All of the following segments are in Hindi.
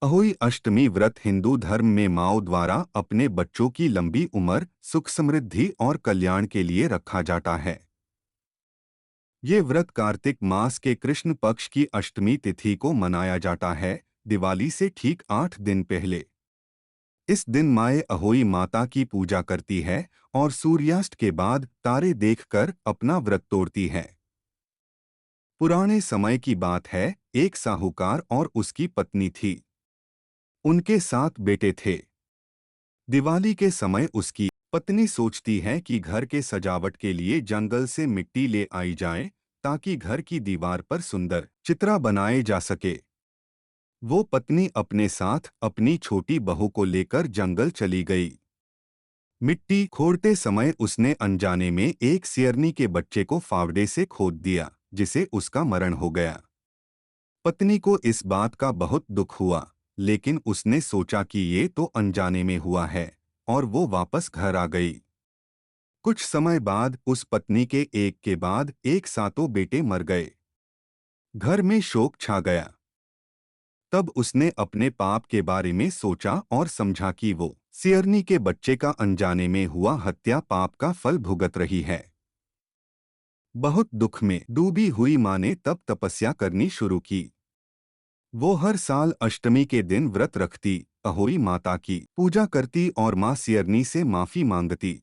अहोई अष्टमी व्रत हिंदू धर्म में माओ द्वारा अपने बच्चों की लंबी उम्र, सुख समृद्धि और कल्याण के लिए रखा जाता है। ये व्रत कार्तिक मास के कृष्ण पक्ष की अष्टमी तिथि को मनाया जाता है, दिवाली से ठीक 8 दिन पहले। इस दिन माए अहोई माता की पूजा करती है और सूर्यास्त के बाद तारे देखकर अपना व्रत तोड़ती है। पुराने समय की बात है, एक साहूकार और उसकी पत्नी थी। उनके 7 बेटे थे। दिवाली के समय उसकी पत्नी सोचती है कि घर के सजावट के लिए जंगल से मिट्टी ले आई जाए ताकि घर की दीवार पर सुंदर चित्रा बनाए जा सके। वो पत्नी अपने साथ अपनी छोटी बहू को लेकर जंगल चली गई। मिट्टी खोदते समय उसने अनजाने में एक सियरनी के बच्चे को फावड़े से खोद दिया, जिसे उसका मरण हो गया। पत्नी को इस बात का बहुत दुख हुआ, लेकिन उसने सोचा कि ये तो अनजाने में हुआ है, और वो वापस घर आ गई। कुछ समय बाद उस पत्नी के एक के बाद एक सातों बेटे मर गए। घर में शोक छा गया। तब उसने अपने पाप के बारे में सोचा और समझा कि वो सियरनी के बच्चे का अनजाने में हुआ हत्या पाप का फल भुगत रही है। बहुत दुख में डूबी हुई माँ ने तब तपस्या करनी शुरू की। वो हर साल अष्टमी के दिन व्रत रखती, अहोई माता की पूजा करती और माँ सियरनी से माफी मांगती।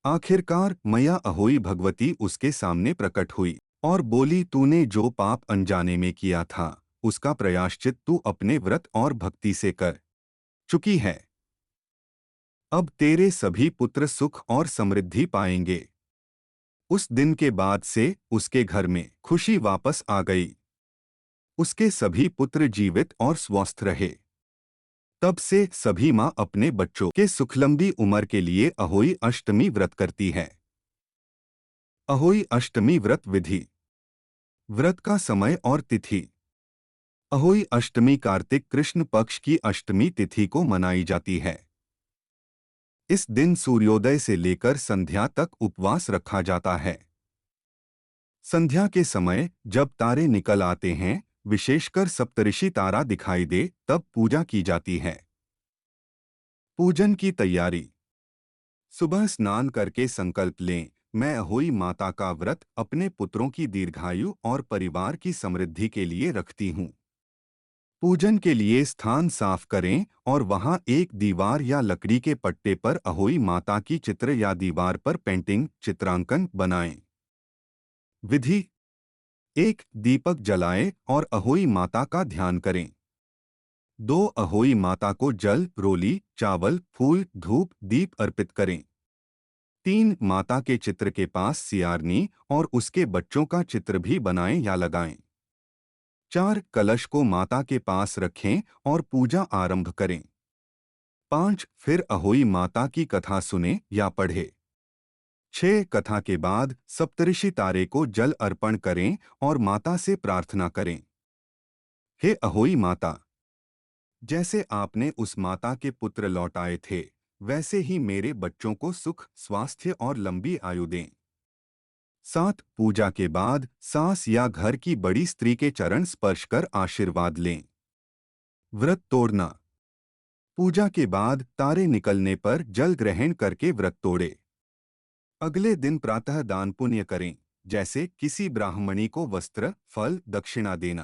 आखिरकार मैया अहोई भगवती उसके सामने प्रकट हुई और बोली, तूने जो पाप अनजाने में किया था, उसका प्रायश्चित तू अपने व्रत और भक्ति से कर चुकी है। अब तेरे सभी पुत्र सुख और समृद्धि पाएंगे। उस दिन के बाद से उसके घर में खुशी वापस आ गई। उसके सभी पुत्र जीवित और स्वस्थ रहे। तब से सभी माँ अपने बच्चों के सुखलंबी उम्र के लिए अहोई अष्टमी व्रत करती है। अहोई अष्टमी व्रत विधि। व्रत का समय और तिथि। अहोई अष्टमी कार्तिक कृष्ण पक्ष की अष्टमी तिथि को मनाई जाती है। इस दिन सूर्योदय से लेकर संध्या तक उपवास रखा जाता है। संध्या के समय जब तारे निकल आते हैं, विशेषकर सप्तऋषि तारा दिखाई दे, तब पूजा की जाती है। पूजन की तैयारी। सुबह स्नान करके संकल्प लें, मैं अहोई माता का व्रत अपने पुत्रों की दीर्घायु और परिवार की समृद्धि के लिए रखती हूँ। पूजन के लिए स्थान साफ करें और वहां एक दीवार या लकड़ी के पट्टे पर अहोई माता की चित्र या दीवार पर पेंटिंग चित्रांकन बनाएं। विधि। एक दीपक जलाएं और अहोई माता का ध्यान करें। 2 अहोई माता को जल, रोली, चावल, फूल, धूप, दीप अर्पित करें। 3 माता के चित्र के पास सियारनी और उसके बच्चों का चित्र भी बनाएं या लगाएं। 4 कलश को माता के पास रखें और पूजा आरंभ करें। 5 फिर अहोई माता की कथा सुने या पढ़े। 6 कथा के बाद सप्तऋषि तारे को जल अर्पण करें और माता से प्रार्थना करें, हे अहोई माता, जैसे आपने उस माता के पुत्र लौटाए थे, वैसे ही मेरे बच्चों को सुख, स्वास्थ्य और लंबी आयु दें। 7 पूजा के बाद सास या घर की बड़ी स्त्री के चरण स्पर्श कर आशीर्वाद लें। व्रत तोड़ना। पूजा के बाद तारे निकलने पर जल ग्रहण करके व्रत तोड़े। अगले दिन प्रातः दान पुण्य करें, जैसे किसी ब्राह्मणी को वस्त्र, फल, दक्षिणा देना।